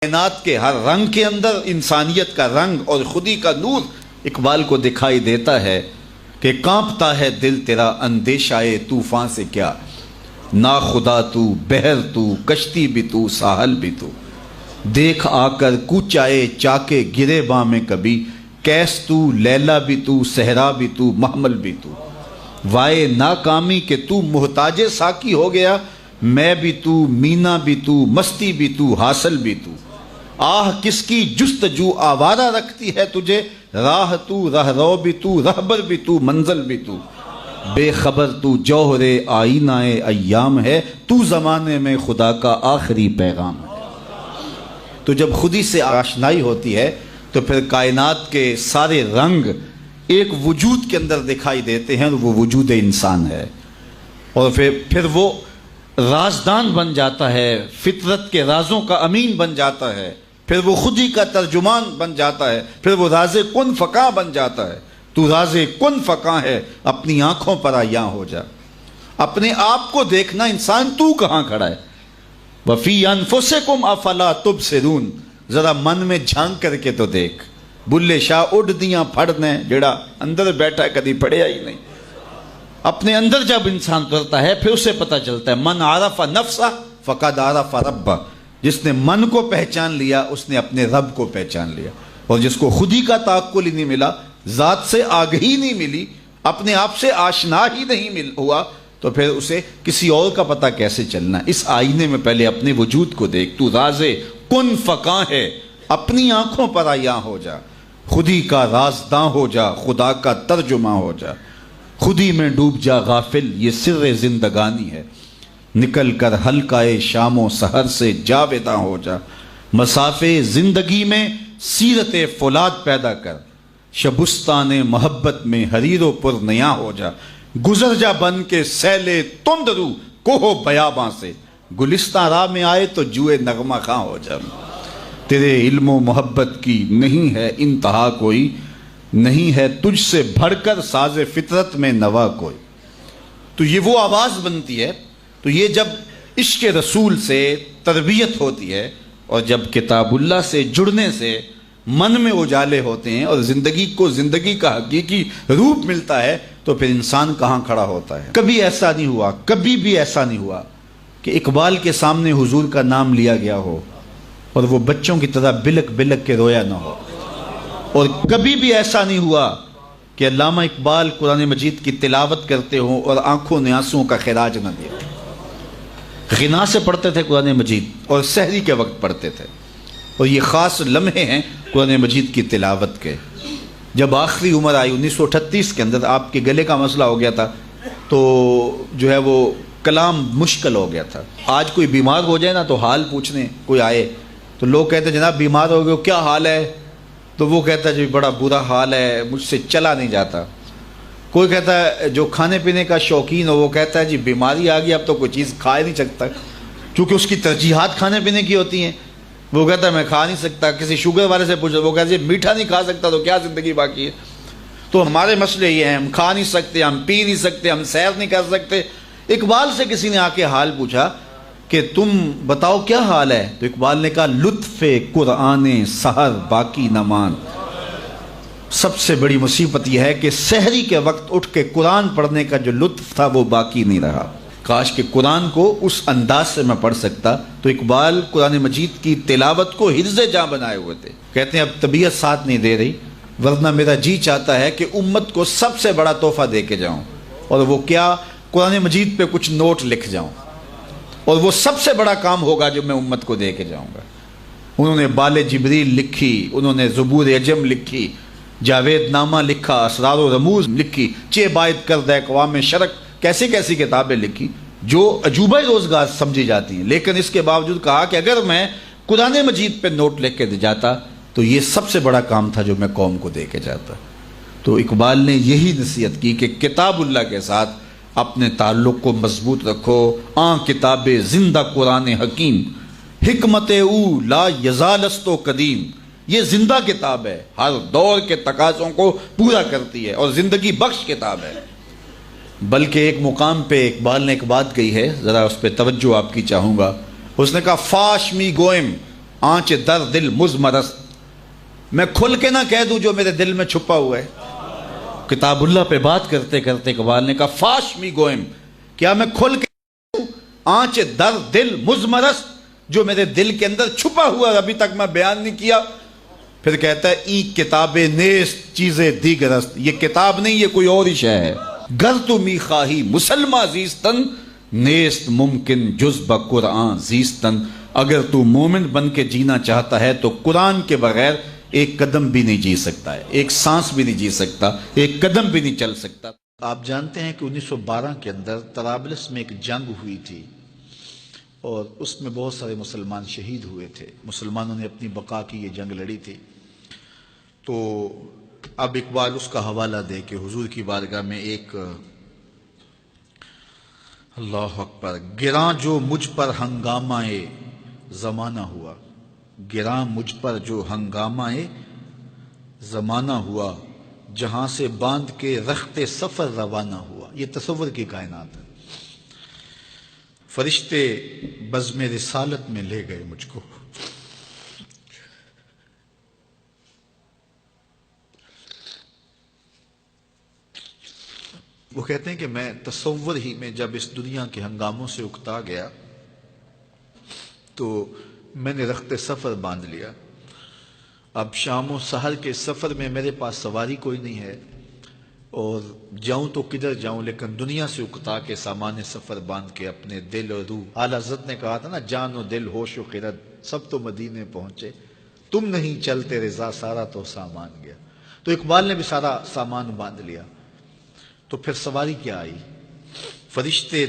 کائنات کے ہر رنگ کے اندر انسانیت کا رنگ اور خودی کا نور اقبال کو دکھائی دیتا ہے کہ کانپتا ہے دل تیرا اندیشائے طوفان سے کیا، نا خدا تو، بحر تو، کشتی بھی تو، ساحل بھی تو، دیکھ آ کر کوچائے چاکے گرے باں میں کبھی، کیس تو، لیلا بھی تو، صحرا بھی تو، محمل بھی تو، وائے ناکامی کہ تو محتاج ساکی ہو گیا، میں بھی تو، مینا بھی تو، مستی بھی تو، حاصل بھی تو، آہ کس کی جستجو آوارہ رکھتی ہے تجھے، راہ تو، راہ رو بھی تو، رہبر بھی تو، منزل بھی تو، بے خبر تو جوہر آئینہ ایام ہے، تو زمانے میں خدا کا آخری پیغام ہے۔ تو جب خودی سے آشنائی ہوتی ہے تو پھر کائنات کے سارے رنگ ایک وجود کے اندر دکھائی دیتے ہیں، اور وہ وجود انسان ہے، اور پھر وہ رازدان بن جاتا ہے، فطرت کے رازوں کا امین بن جاتا ہے، پھر وہ خودی کا ترجمان بن جاتا ہے، پھر وہ راز کن فکاں بن جاتا ہے۔ تو راز کن فکاں ہے، اپنی آنکھوں پر عیاں ہو جا، اپنے آپ کو دیکھنا انسان تو کہاں کھڑا ہے۔ وَفِي أَنفُسِكُمْ أَفَلَا تُبْصِرُونَ، ذرا من میں جھانک کر کے تو دیکھ، بلے شاہ اڈ دیاں پھڑنے جڑا اندر بیٹھا کدی پڑھیا ہی نہیں۔ اپنے اندر جب انسان اترتا ہے پھر اسے پتہ چلتا ہے، من عرف نفسہ فقد عرف ربہ، جس نے من کو پہچان لیا اس نے اپنے رب کو پہچان لیا، اور جس کو خودی کا تعقل ہی نہیں ملا، ذات سے آگہی نہیں ملی، اپنے آپ سے آشنا ہی نہیں ہوا، تو پھر اسے کسی اور کا پتہ کیسے چلنا۔ اس آئینے میں پہلے اپنے وجود کو دیکھ، تو راز کن فکاں ہے، اپنی آنکھوں پر عیاں ہو جا، خودی کا رازداں ہو جا، خدا کا ترجمہ ہو جا، خودی میں ڈوب جا غافل، یہ سر زندگانی ہے، نکل کر حلقۂ شام و سحر سے جاویداں ہو جا، مسافے زندگی میں سیرت فولاد پیدا کر، شبستان محبت میں حریر و پر نیاں ہو جا، گزر جا بن کے سیل تند رو کوہ بیاباں سے، گلستان راہ میں آئے تو جوئے نغمہ خواں ہو جا، تیرے علم و محبت کی نہیں ہے انتہا کوئی، نہیں ہے تجھ سے بڑھ کر ساز فطرت میں نوا کوئی۔ تو یہ وہ آواز بنتی ہے۔ تو یہ جب عشق رسول سے تربیت ہوتی ہے، اور جب کتاب اللہ سے جڑنے سے من میں اجالے ہوتے ہیں اور زندگی کو زندگی کا حقیقی روپ ملتا ہے، تو پھر انسان کہاں کھڑا ہوتا ہے۔ کبھی ایسا نہیں ہوا، کبھی بھی ایسا نہیں ہوا کہ اقبال کے سامنے حضور کا نام لیا گیا ہو اور وہ بچوں کی طرح بلک بلک کے رویا نہ ہو، اور کبھی بھی ایسا نہیں ہوا کہ علامہ اقبال قرآن مجید کی تلاوت کرتے ہوں اور آنکھوں نے آنسوؤں کا خراج نہ دیا۔ غنا سے پڑھتے تھے قرآن مجید، اور سحری کے وقت پڑھتے تھے، اور یہ خاص لمحے ہیں قرآن مجید کی تلاوت کے۔ جب آخری عمر آئی 1938 کے اندر، آپ کے گلے کا مسئلہ ہو گیا تھا، تو جو ہے وہ کلام مشکل ہو گیا تھا۔ آج کوئی بیمار ہو جائے نا تو حال پوچھنے کوئی آئے تو لوگ کہتے ہیں جناب بیمار ہو گئے، کیا حال ہے؟ تو وہ کہتا ہے جی بڑا برا حال ہے، مجھ سے چلا نہیں جاتا۔ کوئی کہتا ہے جو کھانے پینے کا شوقین ہو وہ کہتا ہے جی بیماری آ گئی، اب تو کوئی چیز کھا ہی نہیں سکتا، کیونکہ اس کی ترجیحات کھانے پینے کی ہوتی ہیں۔ وہ کہتا ہے میں کھا نہیں سکتا۔ کسی شوگر والے سے پوچھو، وہ کہتا ہے جی میٹھا نہیں کھا سکتا تو کیا زندگی باقی ہے؟ تو ہمارے مسئلے یہ ہیں، ہم کھا نہیں سکتے، ہم پی نہیں سکتے، ہم سیر نہیں کر سکتے۔ اقبال سے کسی نے آ کے حال پوچھا کہ تم بتاؤ کیا حال ہے؟ تو اقبال نے کہا لطف قرآن سحر باقی نہ مان۔ سب سے بڑی مصیبت یہ ہے کہ سحری کے وقت اٹھ کے قرآن پڑھنے کا جو لطف تھا وہ باقی نہیں رہا۔ کاش کہ قرآن کو اس انداز سے میں پڑھ سکتا۔ تو اقبال قرآن مجید کی تلاوت کو حرز جاں بنائے ہوئے تھے۔ کہتے ہیں اب طبیعت ساتھ نہیں دے رہی، ورنہ میرا جی چاہتا ہے کہ امت کو سب سے بڑا تحفہ دے کے جاؤں، اور وہ کیا؟ قرآن مجید پہ کچھ نوٹ لکھ جاؤں، اور وہ سب سے بڑا کام ہوگا جو میں امت کو دے کے جاؤں گا۔ انہوں نے بال جبریل لکھی، انہوں نے زبور عجم لکھی، جاوید نامہ لکھا، اسرار و رموز لکھی، چہ باید کردہ اقوام شرق، کیسی کیسی کتابیں لکھی جو عجوبہ روزگار سمجھی جاتی ہیں۔ لیکن اس کے باوجود کہا کہ اگر میں قرآن مجید پہ نوٹ لکھ کے دے جاتا تو یہ سب سے بڑا کام تھا جو میں قوم کو دے کے جاتا۔ تو اقبال نے یہی نصیحت کی کہ کتاب اللہ کے ساتھ اپنے تعلق کو مضبوط رکھو۔ کتاب زندہ قرآن حکیم، حکمت او لا یزالست و قدیم، یہ زندہ کتاب ہے، ہر دور کے تقاضوں کو پورا کرتی ہے، اور زندگی بخش کتاب ہے۔ بلکہ ایک مقام پہ اقبال نے ایک بات کہی ہے، ذرا اس پہ توجہ آپ کی چاہوں گا۔ اس نے کہا فاش می گوئم آنچ در دل مزمرست، میں کھل کے نہ کہہ دوں جو میرے دل میں چھپا ہوا ہے۔ کتاب اللہ پہ بات کرتے کرتے اقبال نے کہا فاش می گوئم، کیا میں کھل کے کہہ دوں آنچ در دل مزمرست، جو میرے دل کے اندر چھپا ہوا ہے ابھی تک میں بیان نہیں کیا۔ پھر کہتا ہے ای کتاب نیست چیزیں دیگرست، یہ کتاب نہیں، یہ کوئی اور ہی شے ہے۔ گر تو می خواہی مسلمہ زیستن، نیست ممکن جز بقرآن زیستن، اگر تو مومن بن کے جینا چاہتا ہے تو قرآن کے بغیر ایک قدم بھی نہیں جی سکتا ہے، ایک سانس بھی نہیں جی سکتا، ایک قدم بھی نہیں چل سکتا۔ آپ جانتے ہیں کہ 1912 کے اندر طرابلس میں ایک جنگ ہوئی تھی اور اس میں بہت سارے مسلمان شہید ہوئے تھے، مسلمانوں نے اپنی بقا کی یہ جنگ لڑی تھی۔ تو اب اقبال اس کا حوالہ دے کہ حضور کی بارگاہ میں ایک اللہ اکبر، گراں جو مجھ پر ہنگامہ زمانہ ہوا، گراں مجھ پر جو ہنگامہ زمانہ ہوا، جہاں سے باندھ کے رخت سفر روانہ ہوا۔ یہ تصور کی کائنات ہے۔ فرشتے بزم رسالت میں لے گئے مجھ کو، وہ کہتے ہیں کہ میں تصور ہی میں جب اس دنیا کے ہنگاموں سے اکتا گیا تو میں نے رخت سفر باندھ لیا۔ اب شام و سحر کے سفر میں میرے پاس سواری کوئی نہیں ہے اور جاؤں تو کدھر جاؤں، لیکن دنیا سے اکتا کے سامان سفر باندھ کے اپنے دل اور روح، اعلیٰ حضرت نے کہا تھا نا، جان و دل ہوش و خرد سب تو مدینے پہنچے، تم نہیں چلتے رضا سارا تو سامان گیا۔ تو اقبال نے بھی سارا سامان باندھ لیا، تو پھر سواری کیا آئی؟ فرشتے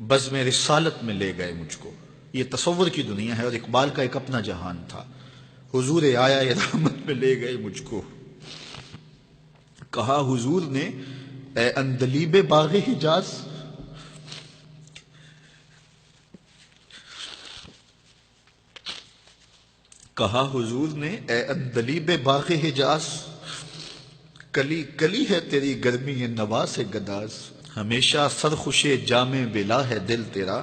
بزم رسالت میں لے گئے مجھ کو۔ یہ تصور کی دنیا ہے اور اقبال کا ایک اپنا جہان تھا۔ حضور آیا یہ رحمت میں لے گئے مجھ کو، کہا حضور نے اے اندلیب باغ حجاز، کہا حضور نے اے اندلیب باغ حجاز، کلی کلی ہے تیری گرمی نواز گداز، ہمیشہ سرخوش جام بلا ہے دل تیرا،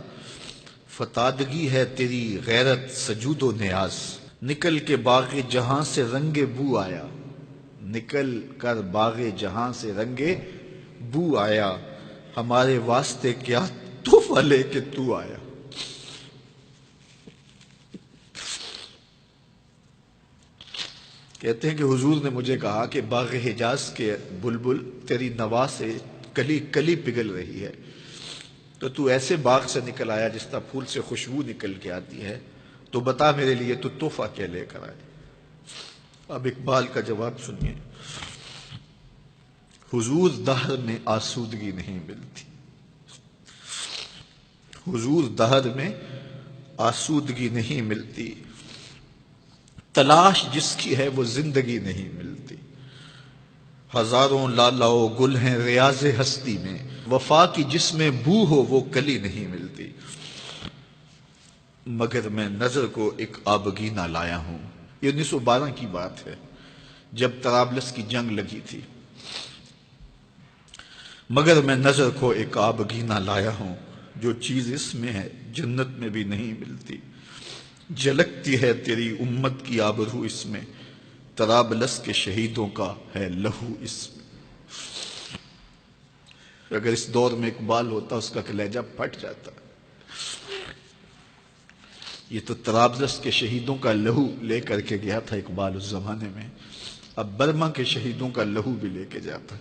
فتادگی ہے تیری غیرت سجود و نیاز، نکل کے باغ جہاں سے رنگ بو آیا، نکل کر باغ جہاں سے رنگ بو آیا، ہمارے واسطے کیا تحفہ لے کے تو آیا۔ کہتے ہیں کہ حضور نے مجھے کہا کہ باغ حجاز کے بلبل تیری نوا سے کلی کلی پگھل رہی ہے، تو ایسے باغ سے نکل آیا جس طرح پھول سے خوشبو نکل کے آتی ہے، تو بتا میرے لیے تو تحفہ کیا لے کر آئے۔ اب اقبال کا جواب سنیے، حضور دہر میں آسودگی نہیں ملتی، حضور دہر میں آسودگی نہیں ملتی، تلاش جس کی ہے وہ زندگی نہیں ملتی، ہزاروں لالا و گل ہیں ریاض ہستی میں، وفا کی جس میں بو ہو وہ کلی نہیں ملتی، مگر میں نظر کو ایک آبگینہ لایا ہوں۔ یہ 1912 کی بات ہے جب طرابلس کی جنگ لگی تھی۔ مگر میں نظر کو ایک آبگینہ لایا ہوں، جو چیز اس میں ہے جنت میں بھی نہیں ملتی، جھلکتی ہے تیری امت کی آبرو اس میں، طرابلس کے شہیدوں کا ہے لہو اس میں۔ اگر اس دور میں اقبال ہوتا اس کا کلیجہ پھٹ جاتا۔ یہ تو طرابلس کے شہیدوں کا لہو لے کر کے گیا تھا اقبال اس زمانے میں، اب برما کے شہیدوں کا لہو بھی لے کے جاتا۔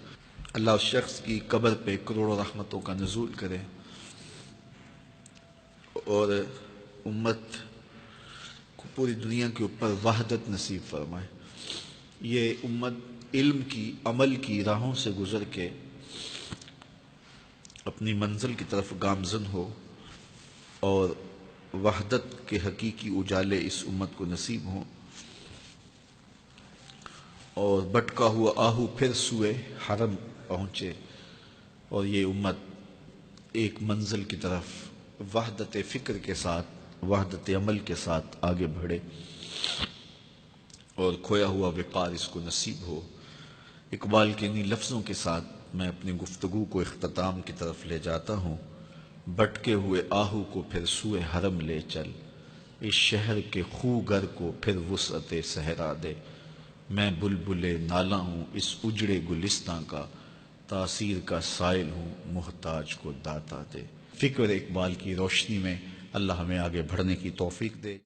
اللہ اس شخص کی قبر پہ کروڑوں رحمتوں کا نزول کرے اور امت کو پوری دنیا کے اوپر وحدت نصیب فرمائے۔ یہ امت علم کی، عمل کی راہوں سے گزر کے اپنی منزل کی طرف گامزن ہو اور وحدت کے حقیقی اجالے اس امت کو نصیب ہوں، اور بھٹکا ہوا آہو پھر سوئے حرم پہنچے اور یہ امت ایک منزل کی طرف وحدت فکر کے ساتھ، وحدت عمل کے ساتھ آگے بڑھے اور کھویا ہوا وقار اس کو نصیب ہو۔ اقبال کے انہی لفظوں کے ساتھ میں اپنی گفتگو کو اختتام کی طرف لے جاتا ہوں۔ بھٹکے ہوئے آہو کو پھر سوئے حرم لے چل، اس شہر کے خوگر کو پھر وسعت صحرا دے۔ میں بلبل نالا ہوں اس اجڑے گلستاں کا، تاثیر کا سائل ہوں محتاج کو داتا دے۔ فکر اقبال کی روشنی میں اللہ ہمیں آگے بڑھنے کی توفیق دے۔